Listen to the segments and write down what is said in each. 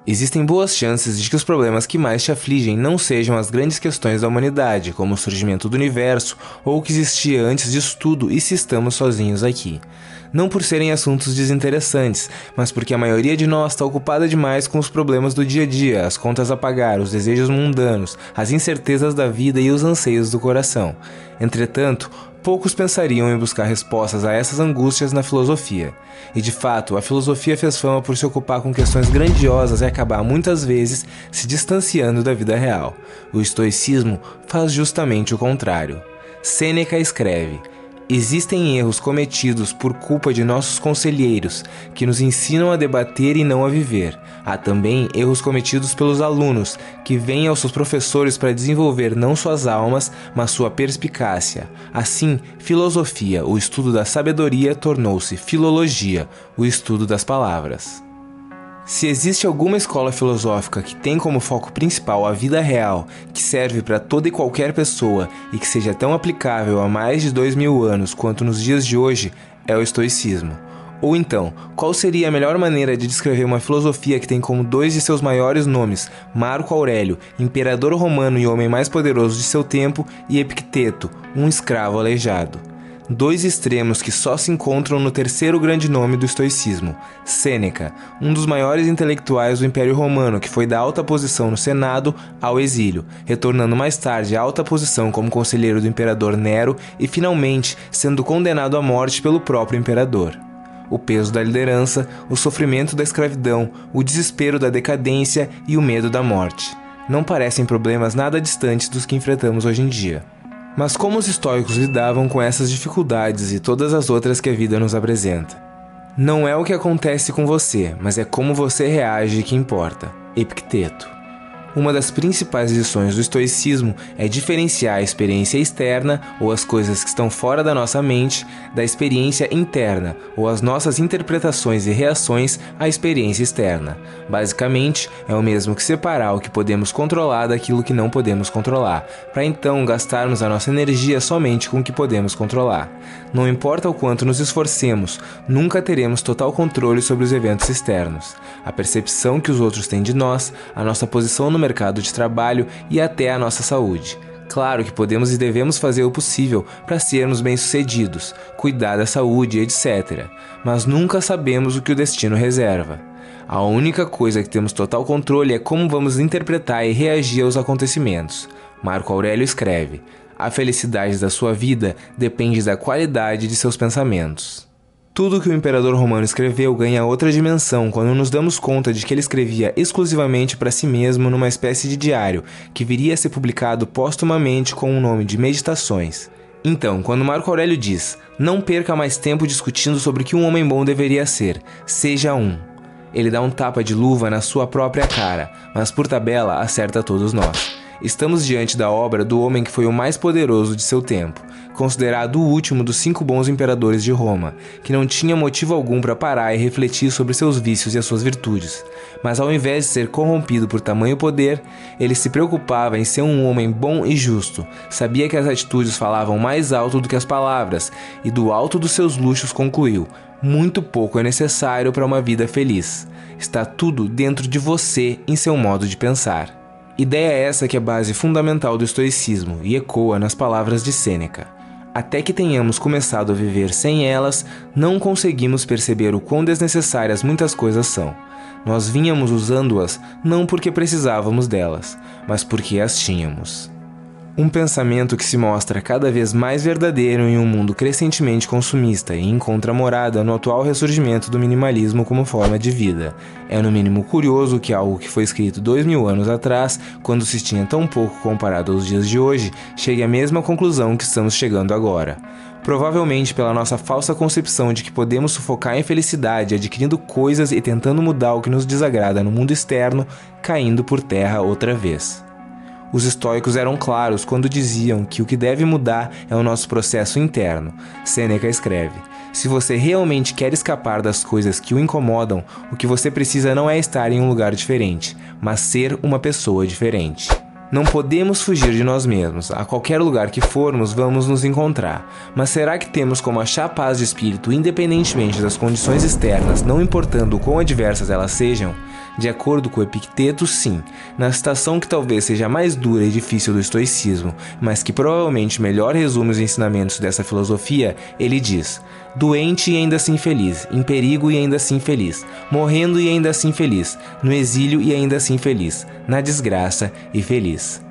Existem boas chances de que os problemas que mais te afligem não sejam as grandes questões da humanidade, como o surgimento do universo ou o que existia antes disso tudo e se estamos sozinhos aqui. Não por serem assuntos desinteressantes, mas porque a maioria de nós está ocupada demais com os problemas do dia a dia, as contas a pagar, os desejos mundanos, as incertezas da vida e os anseios do coração. Entretanto, poucos pensariam em buscar respostas a essas angústias na filosofia. E de fato, a filosofia fez fama por se ocupar com questões grandiosas e acabar muitas vezes se distanciando da vida real. O estoicismo faz justamente o contrário. Sêneca escreve: existem erros cometidos por culpa de nossos conselheiros, que nos ensinam a debater e não a viver. Há também erros cometidos pelos alunos, que vêm aos seus professores para desenvolver não suas almas, mas sua perspicácia. Assim, filosofia, o estudo da sabedoria, tornou-se filologia, o estudo das palavras. Se existe alguma escola filosófica que tem como foco principal a vida real, que serve para toda e qualquer pessoa e que seja tão aplicável há mais de 2000 anos quanto nos dias de hoje, é o estoicismo. Ou então, qual seria a melhor maneira de descrever uma filosofia que tem como dois de seus maiores nomes, Marco Aurélio, imperador romano e homem mais poderoso de seu tempo, e Epicteto, um escravo aleijado? Dois extremos que só se encontram no terceiro grande nome do estoicismo, Sêneca, um dos maiores intelectuais do Império Romano, que foi da alta posição no Senado ao exílio, retornando mais tarde à alta posição como conselheiro do imperador Nero e finalmente sendo condenado à morte pelo próprio imperador. O peso da liderança, o sofrimento da escravidão, o desespero da decadência e o medo da morte. Não parecem problemas nada distantes dos que enfrentamos hoje em dia. Mas como os estoicos lidavam com essas dificuldades e todas as outras que a vida nos apresenta? Não é o que acontece com você, mas é como você reage que importa. Epicteto. Uma das principais lições do estoicismo é diferenciar a experiência externa, ou as coisas que estão fora da nossa mente, da experiência interna, ou as nossas interpretações e reações à experiência externa. Basicamente, é o mesmo que separar o que podemos controlar daquilo que não podemos controlar, para então gastarmos a nossa energia somente com o que podemos controlar. Não importa o quanto nos esforcemos, nunca teremos total controle sobre os eventos externos. A percepção que os outros têm de nós, a nossa posição no mercado de trabalho e até a nossa saúde. Claro que podemos e devemos fazer o possível para sermos bem-sucedidos, cuidar da saúde, etc. Mas nunca sabemos o que o destino reserva. A única coisa que temos total controle é como vamos interpretar e reagir aos acontecimentos. Marco Aurélio escreve: a felicidade da sua vida depende da qualidade de seus pensamentos. Tudo que o imperador romano escreveu ganha outra dimensão quando nos damos conta de que ele escrevia exclusivamente para si mesmo numa espécie de diário, que viria a ser publicado póstumamente com o nome de Meditações. Então, quando Marco Aurélio diz: não perca mais tempo discutindo sobre o que um homem bom deveria ser, seja um. Ele dá um tapa de luva na sua própria cara, mas por tabela acerta todos nós. Estamos diante da obra do homem que foi o mais poderoso de seu tempo, considerado o último dos 5 bons imperadores de Roma, que não tinha motivo algum para parar e refletir sobre seus vícios e as suas virtudes. Mas ao invés de ser corrompido por tamanho poder, ele se preocupava em ser um homem bom e justo, sabia que as atitudes falavam mais alto do que as palavras, e do alto dos seus luxos concluiu: muito pouco é necessário para uma vida feliz. Está tudo dentro de você em seu modo de pensar. Ideia essa que é base fundamental do estoicismo e ecoa nas palavras de Sêneca. Até que tenhamos começado a viver sem elas, não conseguimos perceber o quão desnecessárias muitas coisas são. Nós vínhamos usando-as não porque precisávamos delas, mas porque as tínhamos. Um pensamento que se mostra cada vez mais verdadeiro em um mundo crescentemente consumista e encontra morada no atual ressurgimento do minimalismo como forma de vida. É no mínimo curioso que algo que foi escrito 2000 anos atrás, quando se tinha tão pouco comparado aos dias de hoje, chegue à mesma conclusão que estamos chegando agora. Provavelmente pela nossa falsa concepção de que podemos sufocar a infelicidade adquirindo coisas e tentando mudar o que nos desagrada no mundo externo, caindo por terra outra vez. Os estoicos eram claros quando diziam que o que deve mudar é o nosso processo interno. Sêneca escreve: se você realmente quer escapar das coisas que o incomodam, o que você precisa não é estar em um lugar diferente, mas ser uma pessoa diferente. Não podemos fugir de nós mesmos. A qualquer lugar que formos, vamos nos encontrar. Mas será que temos como achar paz de espírito independentemente das condições externas, não importando o quão adversas elas sejam? De acordo com Epicteto, sim, na citação que talvez seja a mais dura e difícil do estoicismo, mas que provavelmente melhor resume os ensinamentos dessa filosofia, ele diz: doente e ainda assim feliz, em perigo e ainda assim feliz, morrendo e ainda assim feliz, no exílio e ainda assim feliz, na desgraça e feliz.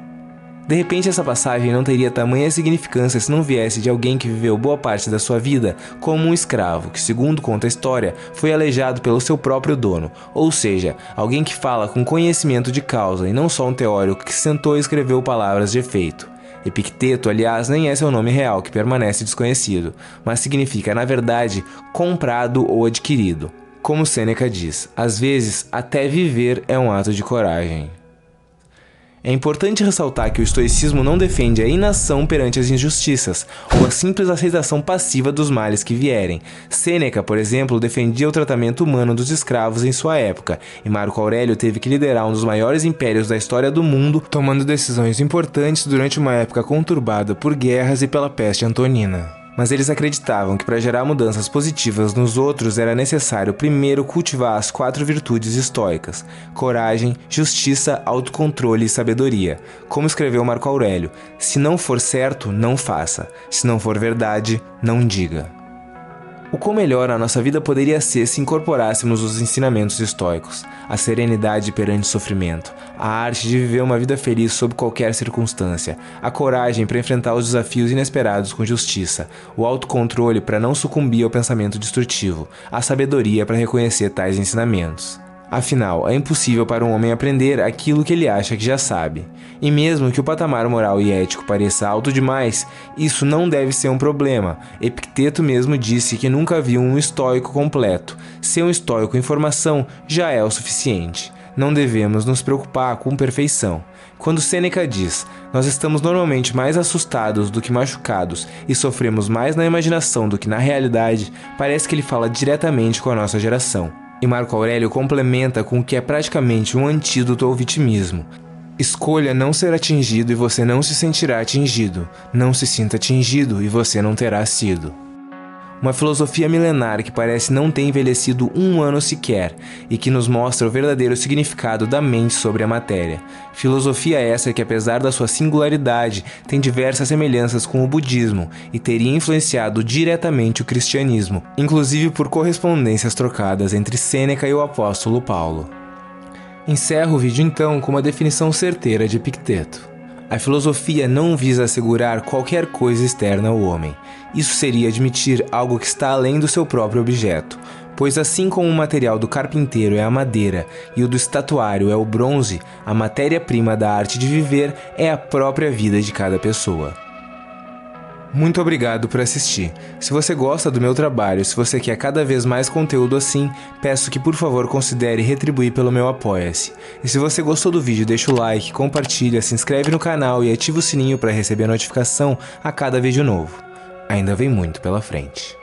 De repente, essa passagem não teria tamanha significância se não viesse de alguém que viveu boa parte da sua vida como um escravo, que, segundo conta a história, foi aleijado pelo seu próprio dono, ou seja, alguém que fala com conhecimento de causa e não só um teórico que sentou e escreveu palavras de efeito. Epicteto, aliás, nem é seu nome real, que permanece desconhecido, mas significa, na verdade, comprado ou adquirido. Como Sêneca diz, às vezes, até viver é um ato de coragem. É importante ressaltar que o estoicismo não defende a inação perante as injustiças, ou a simples aceitação passiva dos males que vierem. Sêneca, por exemplo, defendia o tratamento humano dos escravos em sua época, e Marco Aurélio teve que liderar um dos maiores impérios da história do mundo, tomando decisões importantes durante uma época conturbada por guerras e pela peste antonina. Mas eles acreditavam que para gerar mudanças positivas nos outros era necessário primeiro cultivar as 4 virtudes estoicas: coragem, justiça, autocontrole e sabedoria. Como escreveu Marco Aurélio: se não for certo, não faça. Se não for verdade, não diga. O quão melhor a nossa vida poderia ser se incorporássemos os ensinamentos estoicos, a serenidade perante o sofrimento, a arte de viver uma vida feliz sob qualquer circunstância, a coragem para enfrentar os desafios inesperados com justiça, o autocontrole para não sucumbir ao pensamento destrutivo, a sabedoria para reconhecer tais ensinamentos. Afinal, é impossível para um homem aprender aquilo que ele acha que já sabe. E mesmo que o patamar moral e ético pareça alto demais, isso não deve ser um problema. Epicteto mesmo disse que nunca viu um estoico completo. Ser um estoico em formação já é o suficiente. Não devemos nos preocupar com perfeição. Quando Sêneca diz: nós estamos normalmente mais assustados do que machucados e sofremos mais na imaginação do que na realidade, parece que ele fala diretamente com a nossa geração. E Marco Aurélio complementa com o que é praticamente um antídoto ao vitimismo. Escolha não ser atingido e você não se sentirá atingido. Não se sinta atingido e você não terá sido. Uma filosofia milenar que parece não ter envelhecido um ano sequer e que nos mostra o verdadeiro significado da mente sobre a matéria. Filosofia essa que, apesar da sua singularidade, tem diversas semelhanças com o budismo e teria influenciado diretamente o cristianismo, inclusive por correspondências trocadas entre Sêneca e o apóstolo Paulo. Encerro o vídeo então com uma definição certeira de Epicteto. A filosofia não visa assegurar qualquer coisa externa ao homem. Isso seria admitir algo que está além do seu próprio objeto, pois assim como o material do carpinteiro é a madeira e o do estatuário é o bronze, a matéria-prima da arte de viver é a própria vida de cada pessoa. Muito obrigado por assistir. Se você gosta do meu trabalho, se você quer cada vez mais conteúdo assim, peço que por favor considere retribuir pelo meu Apoia-se. E se você gostou do vídeo, deixa o like, compartilha, se inscreve no canal e ativa o sininho para receber a notificação a cada vídeo novo. Ainda vem muito pela frente.